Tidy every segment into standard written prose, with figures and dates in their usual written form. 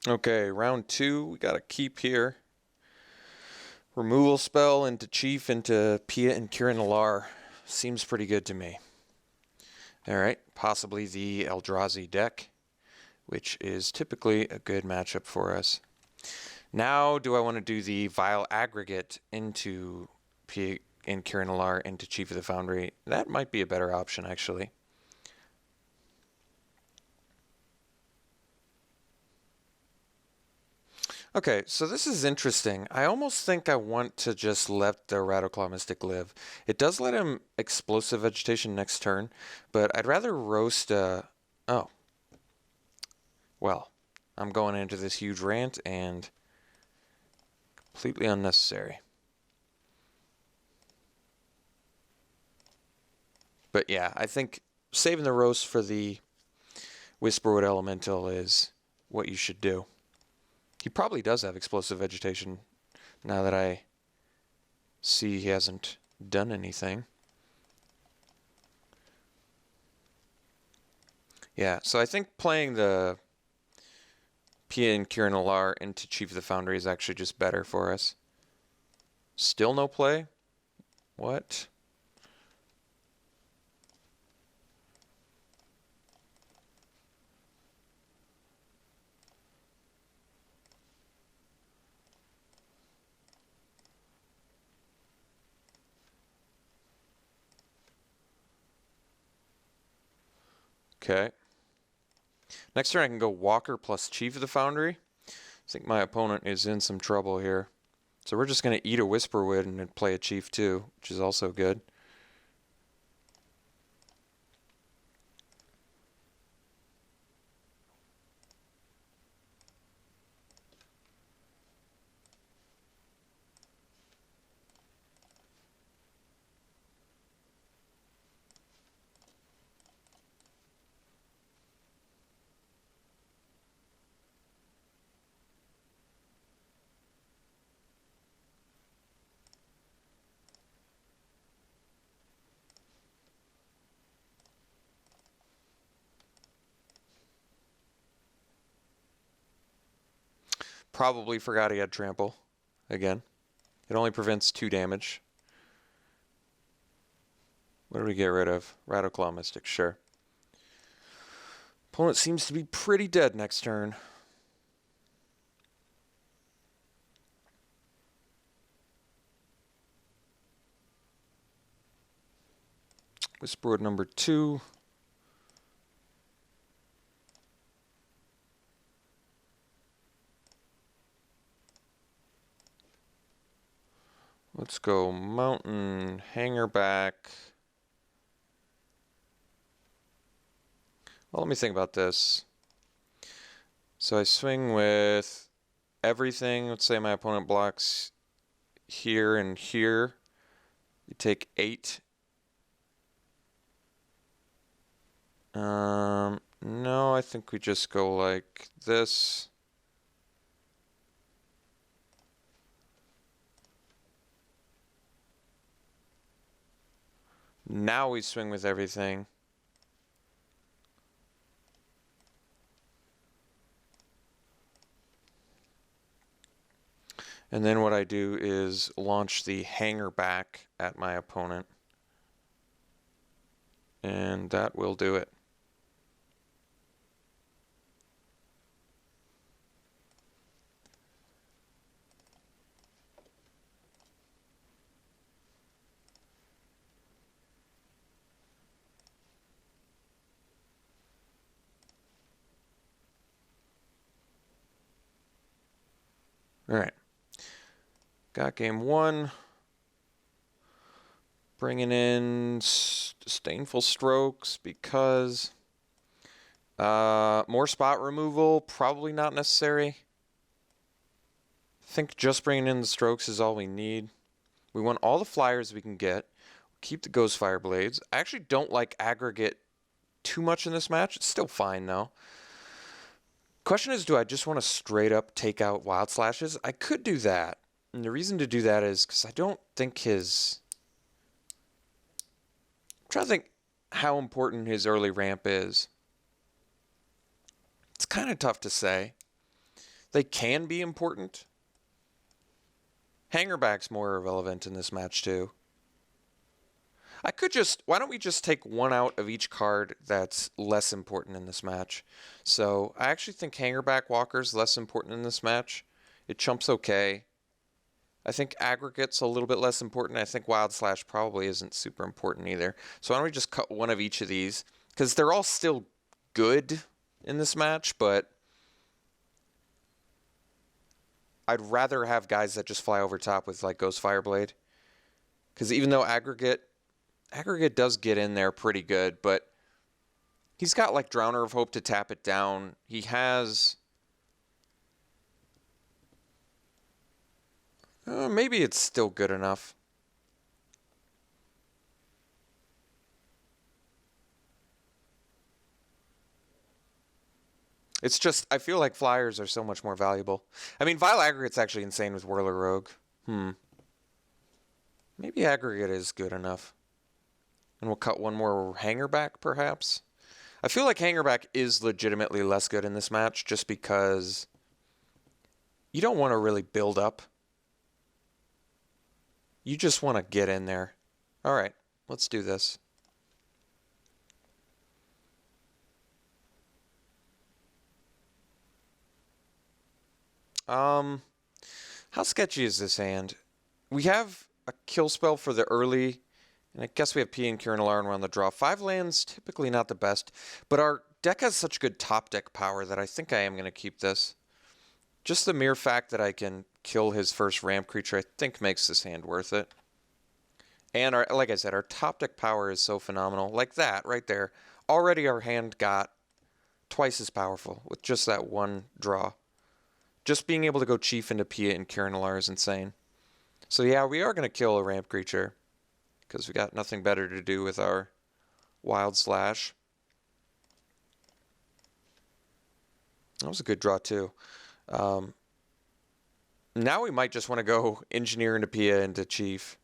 Okay, round 2. We got a keep here. Removal spell into Chief into Pia and Kieran Alar. Seems pretty good to me. Alright, possibly the Eldrazi deck, which is typically a good matchup for us. Now, do I want to do the Vile Aggregate into Pia and Kieran Alar into Chief of the Foundry? That might be a better option, actually. Okay, so this is interesting. I almost think I want to just let the Rattleclaw Mystic live. It does let him Explosive Vegetation next turn, but I'd rather roast oh. Well, I'm going into this huge rant and completely unnecessary. But yeah, I think saving the roast for the Whisperwood Elemental is what you should do. He probably does have Explosive Vegetation now that I see he hasn't done anything. Yeah, so I think playing the Pia and Kieran Alar into Chief of the Foundry is actually just better for us. Still no play? What? Okay. Next turn I can go Walker plus Chief of the Foundry. I think my opponent is in some trouble here. So we're just going to eat a Whisperwood and then play a Chief too, which is also good. Probably forgot he had Trample again. It only prevents 2 damage. What do we get rid of? Rattleclaw Mystic, sure. Opponent seems to be pretty dead next turn. Whisperwood number 2. Let's go Mountain, Hangerback. Well, let me think about this. So I swing with everything. Let's say my opponent blocks here and here. You take 8. No, I think we just go like this. Now we swing with everything. And then what I do is launch the hanger back at my opponent. And that will do it. All right. Got game 1. Bringing in Disdainful Strokes because more spot removal, probably not necessary. I think just bringing in the Strokes is all we need. We want all the flyers we can get. Keep the Ghostfire Blades. I actually don't like Aggregate too much in this match. It's still fine, though. Question is, do I just want to straight up take out Wild Slashes? I could do that. And the reason to do that is because I don't think his... I'm trying to think how important his early ramp is. It's kind of tough to say. They can be important. Hangerback's more irrelevant in this match too. I could just, why don't we just take one out of each card that's less important in this match? So I actually think Hangerback Walker's less important in this match. It chumps okay. I think Aggregate's a little bit less important. I think Wild Slash probably isn't super important either. So why don't we just cut one of each of these? Because they're all still good in this match, but I'd rather have guys that just fly over top with like Ghost Fireblade. Because even though Aggregate does get in there pretty good, but he's got like Drowner of Hope to tap it down. He has... maybe it's still good enough. It's just, I feel like flyers are so much more valuable. I mean, Vile Aggregate's actually insane with Whirler Rogue. Maybe Aggregate is good enough. And we'll cut one more Hangerback, perhaps? I feel like Hangerback is legitimately less good in this match, just because you don't want to really build up. You just want to get in there. All right, let's do this. How sketchy is this hand? We have a kill spell for the early, and I guess we have P and Kieran Alarm on the draw. 5 lands, typically not the best, but our deck has such good top deck power that I think I am going to keep this. Just the mere fact that I can kill his first ramp creature, I think makes this hand worth it. And our, like I said, our top deck power is so phenomenal. Like that, right there. Already our hand got twice as powerful with just that one draw. Just being able to go Chief into Pia and Kieran Alar is insane. So yeah, we are going to kill a ramp creature, because we got nothing better to do with our Wild Slash. That was a good draw too. Now we might just want to go Engineer into Pia into Chief,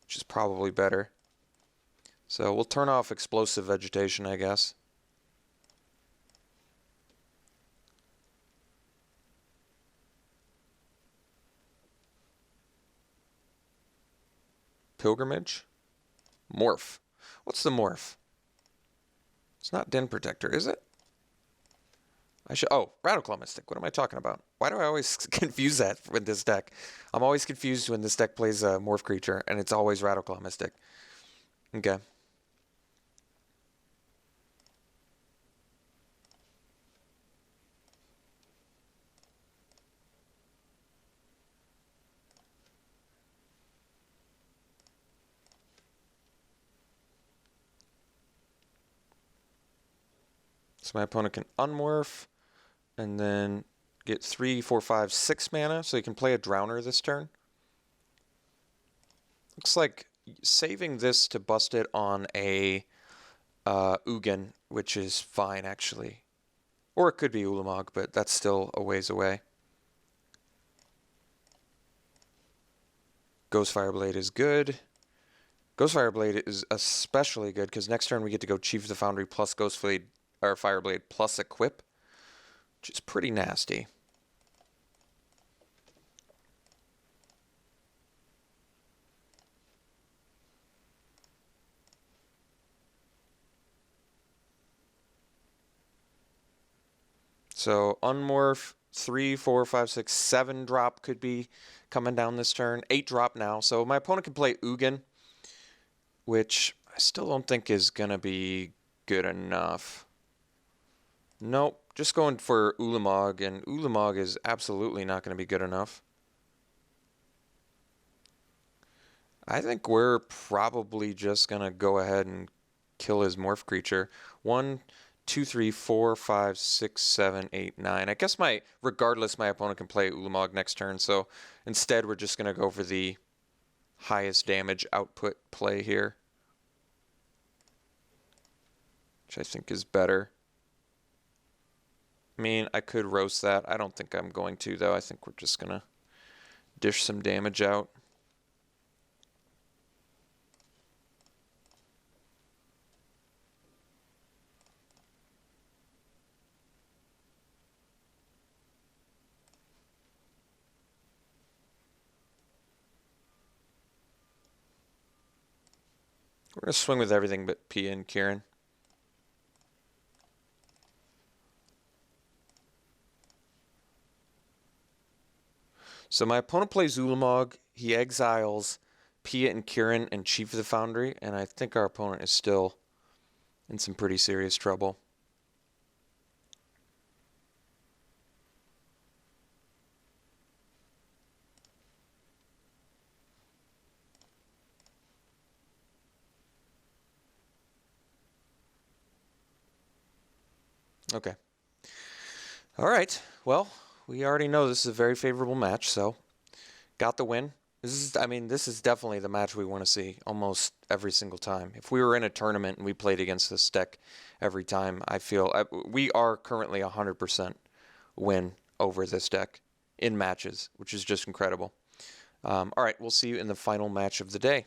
which is probably better. So we'll turn off Explosive Vegetation, I guess. Pilgrimage? Morph. What's the morph? It's not Den Protector, is it? Oh, Rattleclaw Mystic. What am I talking about? Why do I always confuse that with this deck? I'm always confused when this deck plays a morph creature, and it's always Rattleclaw Mystic. Okay. So my opponent can unmorph and then get 3, 4, 5, 6 mana, so he can play a Drowner this turn. Looks like saving this to bust it on a Ugin, which is fine actually. Or it could be Ulamog, but that's still a ways away. Ghost Fireblade is good. Ghost Fireblade is especially good because next turn we get to go Chief of the Foundry plus Ghost Blade, or Fireblade plus Equip, which is pretty nasty. So unmorph, 3, 4, 5, 6, 7 drop could be coming down this turn. 8 drop now. So my opponent can play Ugin, which I still don't think is going to be good enough. Nope, just going for Ulamog, and Ulamog is absolutely not going to be good enough. I think we're probably just going to go ahead and kill his morph creature. 1, 2, 3, 4, 5, 6, 7, 8, 9. I guess regardless, my opponent can play Ulamog next turn, so instead we're just going to go for the highest damage output play here, which I think is better. I mean, I could roast that. I don't think I'm going to, though. I think we're just going to dish some damage out. We're going to swing with everything but Pia and Kieran. So my opponent plays Ulamog. He exiles Pia and Kieran and Chief of the Foundry, and I think our opponent is still in some pretty serious trouble. Okay. All right. Well, we already know this is a very favorable match, so got the win. This is definitely the match we want to see almost every single time. If we were in a tournament and we played against this deck every time, I feel we are currently 100% win over this deck in matches, which is just incredible. All right, we'll see you in the final match of the day.